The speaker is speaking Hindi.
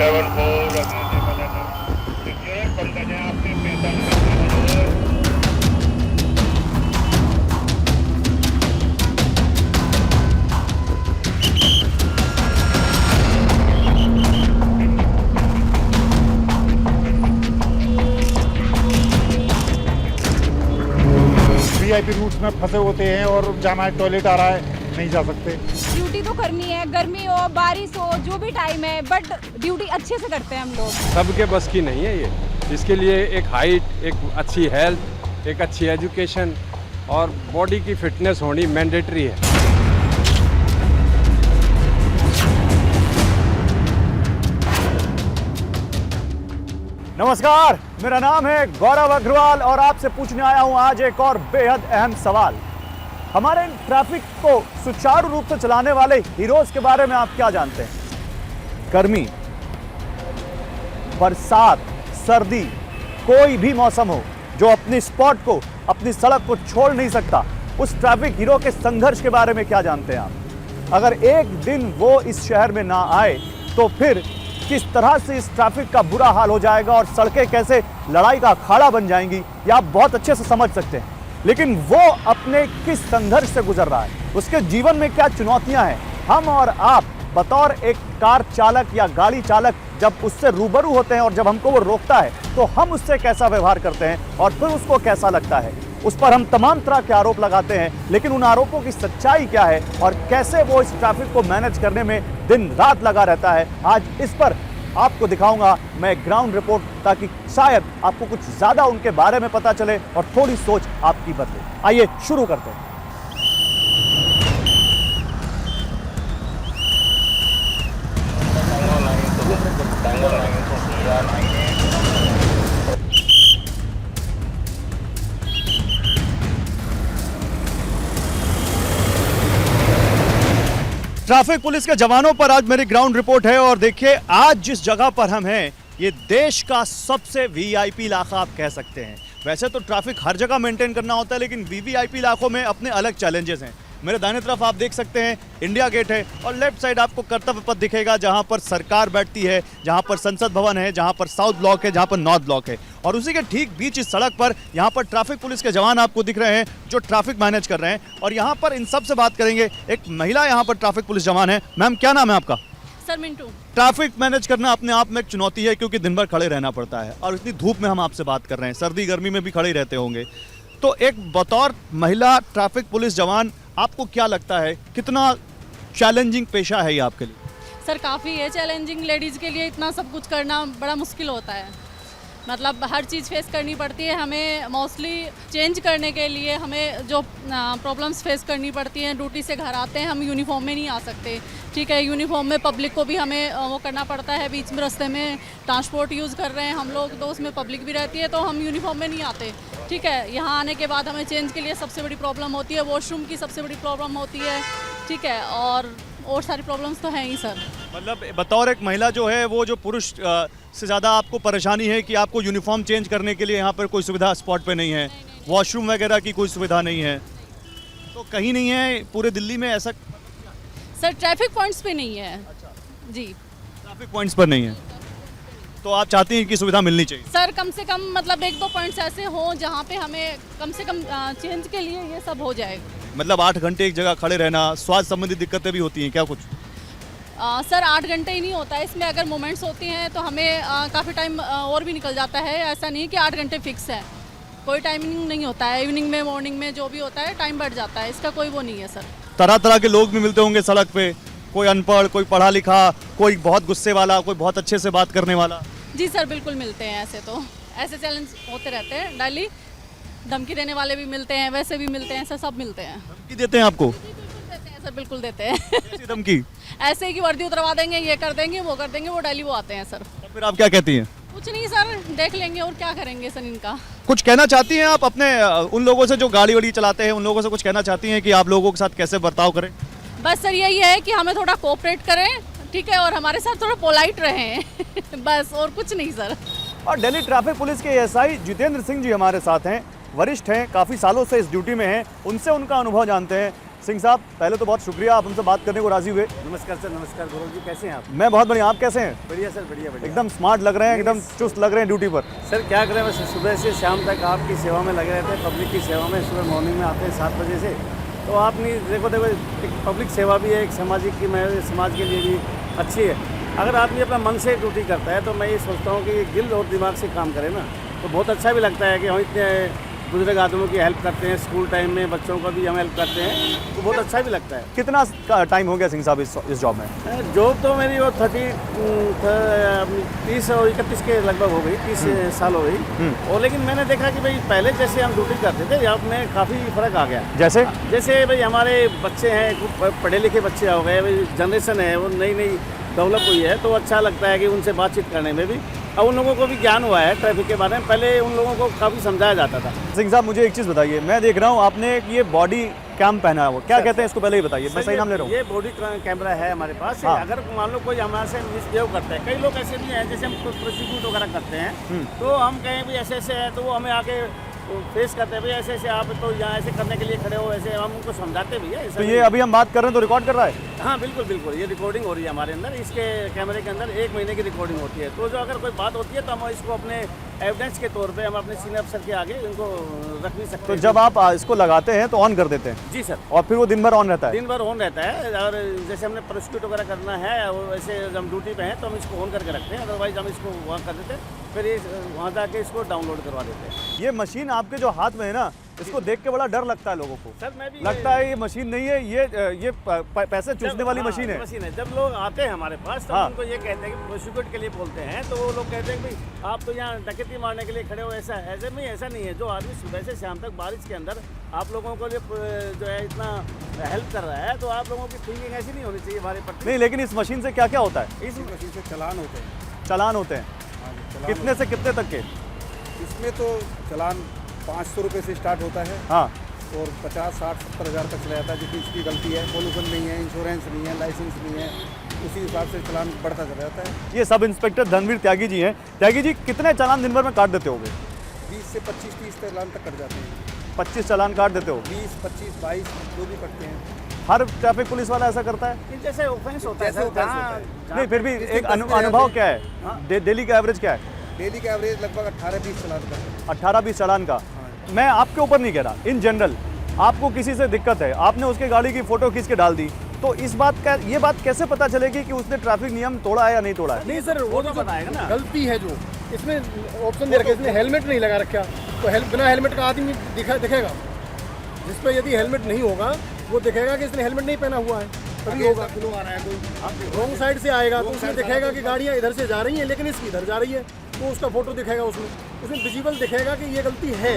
7-4 बंद कर आपने 45 वीआईपी रूट्स में फंसे होते हैं और जाना है, टॉयलेट आ रहा है, नहीं जा सकते। ड्यूटी तो करनी है, गर्मी हो बारिश हो जो भी टाइम है, बट ड्यूटी अच्छे से करते हैं हम लोग। सबके बस की नहीं है ये। इसके लिए एक हाइट, एक अच्छी हेल्थ, एक अच्छी एजुकेशन और बॉडी की फिटनेस होनी मैंडेटरी है। नमस्कार, मेरा नाम है गौरव अग्रवाल और आपसे पूछने आया हूं आज एक और बेहद अहम सवाल। हमारे ट्रैफिक को सुचारू रूप से चलाने वाले हीरोज के बारे में आप क्या जानते हैं? गर्मी, बरसात, सर्दी, कोई भी मौसम हो, जो अपनी स्पॉट को, अपनी सड़क को छोड़ नहीं सकता, उस ट्रैफिक हीरो के संघर्ष के बारे में क्या जानते हैं आप? अगर एक दिन वो इस शहर में ना आए तो फिर किस तरह से इस ट्रैफिक का बुरा हाल हो जाएगा और सड़कें कैसे लड़ाई का अखाड़ा बन जाएंगी, ये आप बहुत अच्छे से समझ सकते हैं। लेकिन वो अपने किस संघर्ष से गुजर रहा है, उसके जीवन में क्या चुनौतियां हैं, हम और आप बतौर एक कार चालक या गाड़ी चालक जब उससे रूबरू होते हैं और जब हमको वो रोकता है तो हम उससे कैसा व्यवहार करते हैं और फिर उसको कैसा लगता है, उस पर हम तमाम तरह के आरोप लगाते हैं। लेकिन उन आरोपों की सच्चाई क्या है और कैसे वो इस ट्रैफिक को मैनेज करने में दिन रात लगा रहता है, आज इस पर आपको दिखाऊंगा मैं ग्राउंड रिपोर्ट, ताकि शायद आपको कुछ ज्यादा उनके बारे में पता चले और थोड़ी सोच आपकी बदले। आइए शुरू करते हैं। ट्रैफिक पुलिस के जवानों पर आज मेरी ग्राउंड रिपोर्ट है और देखिए आज जिस जगह पर हम हैं ये देश का सबसे वीआईपी इलाका आप कह सकते हैं। वैसे तो ट्रैफिक हर जगह मेंटेन करना होता है, लेकिन वीवीआईपी इलाकों में अपने अलग चैलेंजेस हैं। मेरे दाहिने तरफ आप देख सकते हैं इंडिया गेट है और लेफ्ट साइड आपको कर्तव्य पथ दिखेगा, जहां पर सरकार बैठती है, जहां पर संसद भवन है, जहां पर साउथ ब्लॉक है, जहां पर नॉर्थ ब्लॉक है। और उसी के ठीक बीच इस सड़क पर यहाँ पर ट्रैफिक पुलिस के जवान आपको दिख रहे हैं जो ट्रैफिक मैनेज कर रहे हैं। और यहाँ पर इन सब से बात करेंगे। एक महिला यहाँ पर ट्रैफिक पुलिस जवान है। मैम, क्या नाम है आपका? सर मिंटू। ट्रैफिक मैनेज करना अपने आप में एक चुनौती है, क्योंकि दिन भर खड़े रहना पड़ता है और इतनी धूप में हम आपसे बात कर रहे हैं, सर्दी गर्मी में भी खड़े रहते होंगे। तो एक बतौर महिला ट्रैफिक पुलिस जवान आपको क्या लगता है कितना चैलेंजिंग पेशा है ये आपके लिए? सर काफ़ी है चैलेंजिंग, लेडीज़ के लिए इतना सब कुछ करना बड़ा मुश्किल होता है। मतलब हर चीज़ फेस करनी पड़ती है हमें। मोस्टली चेंज करने के लिए हमें जो प्रॉब्लम्स फेस करनी पड़ती हैं, ड्यूटी से घर आते हैं हम यूनिफॉर्म में नहीं आ सकते, ठीक है। यूनिफॉर्म में पब्लिक को भी हमें वो करना पड़ता है। बीच में रास्ते में ट्रांसपोर्ट यूज़ कर रहे हैं हम लोग, तो उसमें पब्लिक भी रहती है, तो हम यूनिफॉर्म में नहीं आते, ठीक है। यहाँ आने के बाद हमें चेंज के लिए सबसे बड़ी प्रॉब्लम होती है, वॉशरूम की सबसे बड़ी प्रॉब्लम होती है, ठीक है। और सारी प्रॉब्लम्स तो हैं ही सर। मतलब बतौर एक महिला जो है वो जो पुरुष से ज़्यादा आपको परेशानी है कि आपको यूनिफॉर्म चेंज करने के लिए यहाँ पर कोई सुविधा स्पॉट पे नहीं है, वॉशरूम वगैरह की कोई सुविधा नहीं है, तो कहीं नहीं है पूरे दिल्ली में ऐसा? सर ट्रैफिक पॉइंट्स पे नहीं है। अच्छा। जी, ट्रैफिक पॉइंट्स पर नहीं है, तो आप चाहती हैं कि सुविधा मिलनी चाहिए? सर कम से कम मतलब 1-2 पॉइंट्स ऐसे हों जहाँ पे हमें कम से कम चेंज के लिए ये सब हो जाए। मतलब 8 घंटे एक जगह खड़े रहना, स्वास्थ्य संबंधी दिक्कतें भी होती हैं क्या कुछ? सर 8 घंटे ही नहीं होता है इसमें, अगर मोमेंट्स होती हैं तो हमें काफ़ी टाइम और भी निकल जाता है। ऐसा नहीं कि 8 घंटे फिक्स है, कोई टाइमिंग नहीं होता है। इवनिंग में, मॉर्निंग में जो भी होता है टाइम बढ़ जाता है, इसका कोई वो नहीं है सर। तरह तरह के लोग भी मिलते होंगे सड़क पे, कोई अनपढ़, कोई पढ़ा लिखा, कोई बहुत गुस्से वाला, कोई बहुत अच्छे से बात करने वाला। जी सर बिल्कुल मिलते हैं ऐसे, तो ऐसे चैलेंज होते रहते हैं डेली। धमकी देने वाले भी मिलते हैं, वैसे भी मिलते हैं, ऐसे सब मिलते हैं। धमकी देते हैं आपको? देते हैं सर, बिल्कुल देते हैं। कैसी धमकी? ऐसे ही कि वर्दी उतरवा देंगे, ये कर देंगे, वो कर देंगे, वो डेली वो आते हैं सर। तो फिर आप क्या कहती हैं? कुछ नहीं सर, देख लेंगे और क्या करेंगे सर इनका। कुछ कहना चाहती हैं आप अपने उन लोगों से जो गाड़ी वाड़ी चलाते हैं, उन लोगों से कुछ कहना चाहती हैं कि आप लोगों के साथ कैसे बर्ताव करें? बस सर यही है कि हमें थोड़ा कोऑपरेट करें, ठीक है, और हमारे साथ थोड़ा पोलाइट रहें। बस और कुछ नहीं सर। और दिल्ली ट्रैफिक पुलिस के एएसआई जितेंद्र सिंह जी हमारे साथ हैं, वरिष्ठ हैं, काफ़ी सालों से इस ड्यूटी में हैं, उनसे उनका अनुभव जानते हैं। सिंह साहब, पहले तो बहुत शुक्रिया, आप हमसे बात करने को राजी हुए। नमस्कार सर, नमस्कार गौरव जी, कैसे हैं आप? मैं बहुत बढ़िया, आप कैसे हैं? बढ़िया सर, बढ़िया बढ़िया। एकदम स्मार्ट लग रहे हैं, एकदम चुस्त लग रहे हैं ड्यूटी पर। सर क्या करें, बस सुबह से शाम तक आपकी सेवा में लगे रहते हैं, पब्लिक की सेवा में। सुबह मॉर्निंग में आते हैं 7 बजे से, तो आपने देखो एक पब्लिक सेवा भी है, एक सामाजिक की समाज के लिए भी अच्छी है। अगर आदमी अपना मन से ड्यूटी करता है तो मैं ये सोचता हूँ कि दिल और दिमाग से काम करे ना, तो बहुत अच्छा भी लगता है कि हम इतने बुजुर्ग आदमियों की हेल्प करते हैं, स्कूल टाइम में बच्चों का भी हम हेल्प करते हैं, तो बहुत अच्छा भी लगता है। कितना टाइम हो गया सिंह साहब इस जॉब में? जॉब तो मेरी वो 30 और 31 के लगभग हो गई, 30 साल हो गई। और लेकिन मैंने देखा कि भाई पहले जैसे हम ड्यूटी करते थे, अब में काफ़ी फ़र्क आ गया। जैसे भाई हमारे बच्चे हैं, पढ़े लिखे बच्चे हो गए, भाई जनरेशन है वो नई नई डेवलप हुई है, तो अच्छा लगता है कि उनसे बातचीत करने में भी। अब उन लोगों को भी ज्ञान हुआ है ट्रैफिक के बारे में, पहले उन लोगों को काफ़ी समझाया जाता था। सिंह साहब, मुझे एक चीज़ बताइए, मैं देख रहा हूँ आपने ये बॉडी कैम पहना है, वो क्या कहते हैं इसको, पहले ही बताइए, मैं सही नाम ले रहा हूँ। ये बॉडी कैमरा है हमारे पास। हाँ। अगर मान लो कोई हमारे से मिसबिहेव करता है, कई लोग ऐसे भी हैं जैसे हम प्रोसिक्यूट वगैरह करते हैं, तो हम कहें भी ऐसे ऐसे है, तो वो हमें आके फेस करते हैं, भाई ऐसे ऐसे आप तो यहाँ ऐसे करने के लिए खड़े हो, ऐसे हम उनको समझाते भी है। तो ये अभी हम बात कर रहे हैं तो रिकॉर्ड कर रहा है? हाँ बिल्कुल बिल्कुल, ये रिकॉर्डिंग हो रही है हमारे अंदर, इसके कैमरे के अंदर 1 महीने की रिकॉर्डिंग होती है। तो जो अगर कोई बात होती है तो हम इसको अपने एविडेंस के तौर पे हम अपने सीनियर अफसर के आगे इनको रख नहीं सकते। तो जब आप इसको लगाते हैं तो ऑन कर देते हैं? जी सर। और फिर वो दिन भर ऑन रहता है? दिन भर ऑन रहता है, और जैसे हमने प्रोसिक्यूट वगैरह करना है और वैसे जब हम ड्यूटी पे हैं तो हम इसको ऑन करके रखते हैं, अदरवाइज हम इसको वहाँ कर देते हैं, फिर ये वहाँ जाके इसको डाउनलोड करवा देते हैं। ये मशीन आपके जो हाथ में है ना, इसको देख के बड़ा डर लगता है लोगों को। सर मैं भी लगता है ये मशीन नहीं है, ये पैसे चूसने वाली मशीन है। मशीन है। जब लोग आते हैं हमारे पास तो हाँ। उनको ये कहते हैं कि प्रोसिक्यूट के लिए बोलते हैं, तो वो लोग कहते हैं कि भाई आप तो यहाँ डकैती मारने के लिए खड़े हो, ऐसा नहीं है। जो आदमी सुबह से शाम तक बारिश के अंदर आप लोगों को लिए जो है इतना हेल्प कर रहा है, तो आप लोगों की थिंकिंग ऐसी नहीं होनी चाहिए हमारे प्रति। नहीं, लेकिन इस मशीन से क्या क्या होता है? इस मशीन से चलान होते हैं। चालान होते हैं? कितने से कितने तक के? इसमें तो चलान 500 रुपये से स्टार्ट होता है, हाँ, और 50, 60, 70 हज़ार तक चला जाता है। जिसकी इसकी गलती है, पोल्यूशन नहीं है, इंश्योरेंस नहीं है, लाइसेंस नहीं है, उसी हिसाब से चलान बढ़ता चला जाता है। ये सब इंस्पेक्टर धनवीर त्यागी जी हैं। त्यागी जी, कितने चालान दिन भर में काट देते होगे? 20 से 25-30 चालान तक कट जाते हैं। 25 चालान काट देते हो? 20, 25, 22 जो भी कटते हैं। हर ट्रैफिक पुलिस वाला ऐसा करता है? जैसे ऑफेंस होता है जैसे सर, offense जहाँ- होता नहीं, फिर भी एक इसके 10,000 अनुभव क्या है? डेली का एवरेज क्या है? डेली का एवरेज लगभग 18-20 चालान का है। 18-20 चालान का? मैं आपके ऊपर नहीं कह रहा, इन जनरल आपको किसी से दिक्कत है, आपने उसके गाड़ी की फोटो खींच के डाल दी, तो ये बात कैसे पता चलेगी कि उसने ट्रैफिक नियम तोड़ा है या नहीं तोड़ा है? नहीं सर, वो तो बताएगा ना। गलती है जो इसमें ऑप्शन दे रखा है, इसने हेलमेट नहीं लगा रखा, तो बिना हेलमेट का आदमी दिखेगा, जिस पर यदि हेलमेट नहीं होगा वो दिखेगा कि इसने हेलमेट नहीं पहना हुआ है, तभी होगा। रॉन्ग साइड से आएगा तो उसमें दिखेगा कि गाड़ियाँ इधर से जा रही हैं लेकिन इसकी इधर जा रही है, तो उसका फोटो दिखेगा, उसमें विजिबल दिखेगा कि ये गलती है।